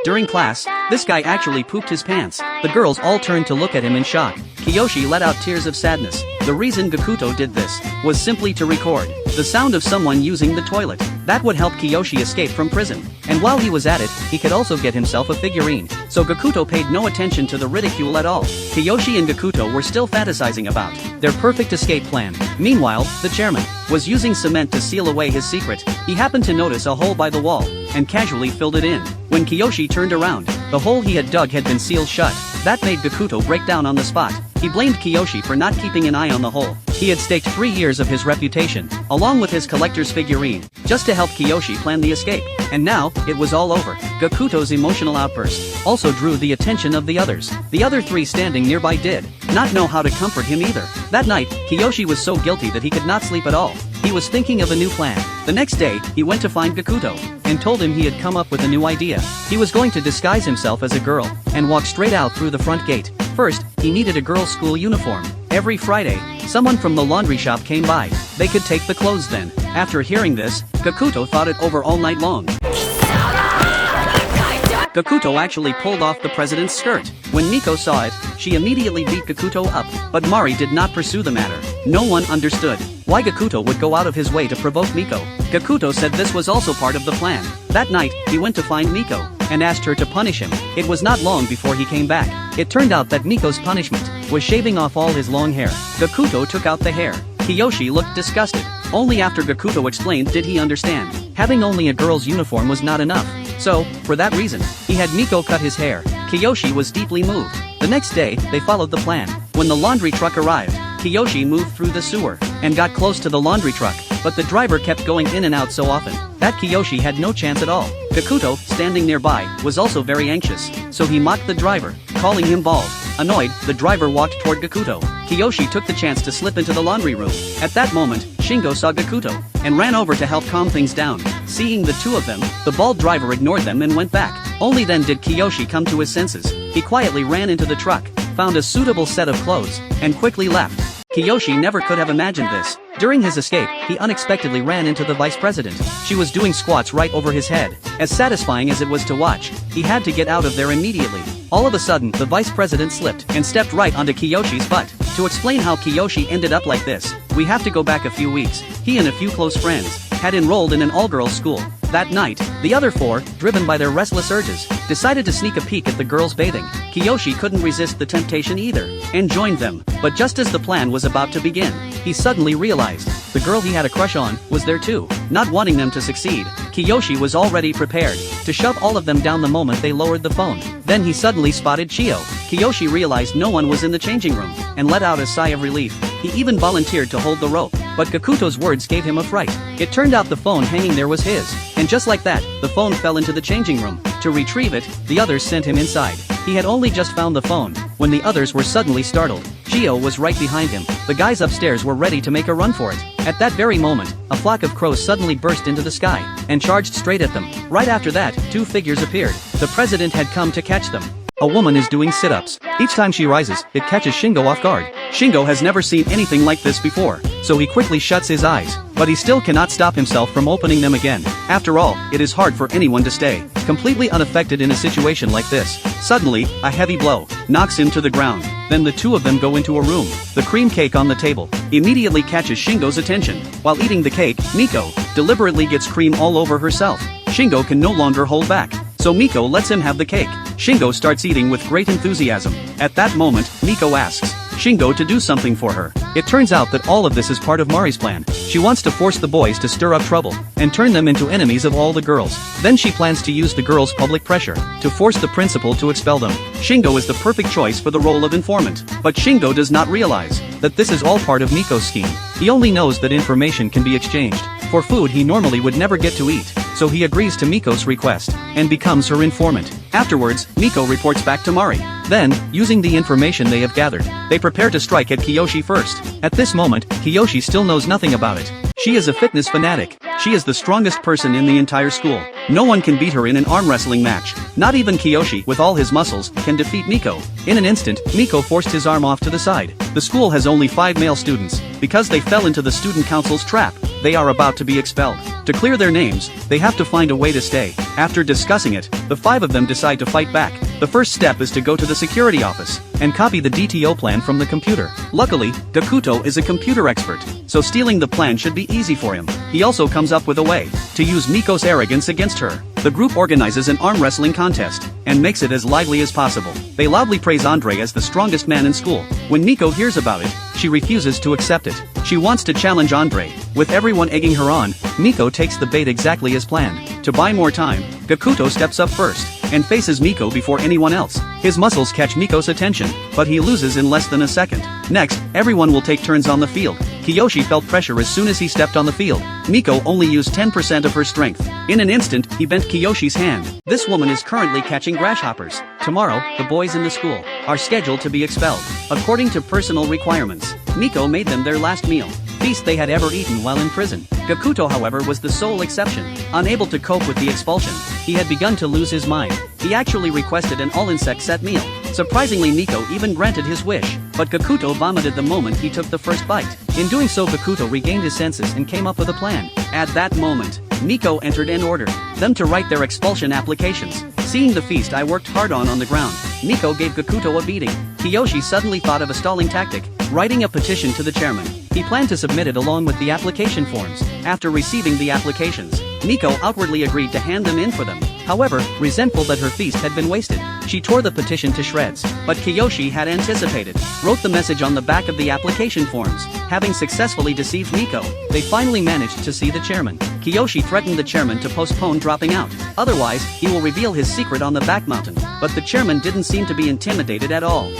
During class, this guy actually pooped his pants. The girls all turned to look at him in shock. Kiyoshi let out tears of sadness. The reason Gakuto did this was simply to record the sound of someone using the toilet. That would help Kiyoshi escape from prison. And while he was at it, he could also get himself a figurine. So Gakuto paid no attention to the ridicule at all. Kiyoshi and Gakuto were still fantasizing about their perfect escape plan. Meanwhile, the chairman was using cement to seal away his secret. He happened to notice a hole by the wall and casually filled it in. When Kiyoshi turned around, the hole he had dug had been sealed shut. That made Gakuto break down on the spot. He blamed Kiyoshi for not keeping an eye on the hole. He had staked 3 years of his reputation, along with his collector's figurine, just to help Kiyoshi plan the escape. And now, it was all over. Gakuto's emotional outburst also drew the attention of the others. The other 3 standing nearby did not know how to comfort him either. That night, Kiyoshi was so guilty that he could not sleep at all. He was thinking of a new plan. The next day, he went to find Gakuto and told him he had come up with a new idea. He was going to disguise himself as a girl and walk straight out through the front gate. First, he needed a girl's school uniform. Every Friday, someone from the laundry shop came by. They could take the clothes then. After hearing this, Gakuto thought it over all night long. Gakuto actually pulled off the president's skirt. When Miko saw it, she immediately beat Gakuto up. But Mari did not pursue the matter. No one understood why Gakuto would go out of his way to provoke Miko. Gakuto said this was also part of the plan. That night, he went to find Miko and asked her to punish him. It was not long before he came back. It turned out that Miko's punishment was shaving off all his long hair. Gakuto took out the hair. Kiyoshi looked disgusted. Only after Gakuto explained did he understand. Having only a girl's uniform was not enough. So, for that reason, he had Miko cut his hair. Kiyoshi was deeply moved. The next day, they followed the plan. When the laundry truck arrived, Kiyoshi moved through the sewer and got close to the laundry truck, but the driver kept going in and out so often that Kiyoshi had no chance at all. Gakuto, standing nearby, was also very anxious, so he mocked the driver, calling him bald. Annoyed, the driver walked toward Gakuto. Kiyoshi took the chance to slip into the laundry room. At that moment, Shingo saw Gakuto and ran over to help calm things down. Seeing the two of them, the bald driver ignored them and went back. Only then did Kiyoshi come to his senses. He quietly ran into the truck, found a suitable set of clothes, and quickly left. Kiyoshi never could have imagined this. During his escape, he unexpectedly ran into the vice president. She was doing squats right over his head. As satisfying as it was to watch, he had to get out of there immediately. All of a sudden, the vice president slipped and stepped right onto Kiyoshi's butt. To explain how Kiyoshi ended up like this, we have to go back a few weeks. He and a few close friends had enrolled in an all-girls school. That night, the other 4, driven by their restless urges, decided to sneak a peek at the girls bathing. Kiyoshi couldn't resist the temptation either, and joined them. But just as the plan was about to begin, he suddenly realized the girl he had a crush on was there too. Not wanting them to succeed, Kiyoshi was already prepared to shove all of them down the moment they lowered the phone. Then he suddenly spotted Chio. Kiyoshi realized no one was in the changing room, and let out a sigh of relief. He even volunteered to hold the rope, but Gakuto's words gave him a fright. It turned out the phone hanging there was his, and just like that, the phone fell into the changing room. To retrieve it, the others sent him inside. He had only just found the phone when the others were suddenly startled. Chio was right behind him. The guys upstairs were ready to make a run for it. At that very moment, a flock of crows suddenly burst into the sky and charged straight at them. Right after that, 2 figures appeared. The president had come to catch them. A woman is doing sit-ups. Each time she rises, it catches Shingo off guard. Shingo has never seen anything like this before, so he quickly shuts his eyes. But he still cannot stop himself from opening them again. After all, it is hard for anyone to stay completely unaffected in a situation like this. Suddenly, a heavy blow knocks him to the ground. Then the 2 of them go into a room. The cream cake on the table immediately catches Shingo's attention. While eating the cake, Miko deliberately gets cream all over herself. Shingo can no longer hold back, so Miko lets him have the cake. Shingo starts eating with great enthusiasm. At that moment, Miko asks Shingo to do something for her. It turns out that all of this is part of Mari's plan. She wants to force the boys to stir up trouble and turn them into enemies of all the girls. Then she plans to use the girls' public pressure to force the principal to expel them. Shingo is the perfect choice for the role of informant. But Shingo does not realize that this is all part of Miko's scheme. He only knows that information can be exchanged for food he normally would never get to eat. So he agrees to Miko's request and becomes her informant. Afterwards, Miko reports back to Mari. Then, using the information they have gathered, they prepare to strike at Kiyoshi first. At this moment, Kiyoshi still knows nothing about it. She is a fitness fanatic. She is the strongest person in the entire school. No one can beat her in an arm wrestling match. Not even Kiyoshi, with all his muscles, can defeat Miko. In an instant, Miko forced his arm off to the side. The school has only 5 male students. Because they fell into the student council's trap, they are about to be expelled. To clear their names, they have to find a way to stay. After discussing it, the 5 of them decide to fight back. The first step is to go to the security office and copy the DTO plan from the computer. Luckily, Gakuto is a computer expert, so stealing the plan should be easy for him. He also comes up with a way to use Miko's arrogance against her. The group organizes an arm wrestling contest and makes it as lively as possible. They loudly praise Andre as the strongest man in school. When Miko hears about it, she refuses to accept it. She wants to challenge Andre. With everyone egging her on, Miko takes the bait exactly as planned. To buy more time, Gakuto steps up first and faces Miko before anyone else. His muscles catch Miko's attention, but he loses in less than a second. Next, everyone will take turns on the field. Kiyoshi felt pressure as soon as he stepped on the field. Miko only used 10% of her strength. In an instant, he bent Kiyoshi's hand. This woman is currently catching grasshoppers. Tomorrow, the boys in the school are scheduled to be expelled. According to personal requirements, Miko made them their last meal, feast they had ever eaten while in prison. Gakuto, however, was the sole exception. Unable to cope with the expulsion, he had begun to lose his mind. He actually requested an all-insect set meal. Surprisingly, Miko even granted his wish, but Gakuto vomited the moment he took the first bite. In doing so, Gakuto regained his senses and came up with a plan. At that moment, Miko entered and ordered them to write their expulsion applications. Seeing the feast I worked hard on the ground, Miko gave Gakuto a beating. Kiyoshi suddenly thought of a stalling tactic, writing a petition to the chairman. He planned to submit it along with the application forms. After receiving the applications, Miko outwardly agreed to hand them in for them. However, resentful that her feast had been wasted, she tore the petition to shreds. But Kiyoshi had anticipated, wrote the message on the back of the application forms. Having successfully deceived Miko, they finally managed to see the chairman. Kiyoshi threatened the chairman to postpone dropping out. Otherwise, he will reveal his secret on the back mountain. But the chairman didn't seem to be intimidated at all.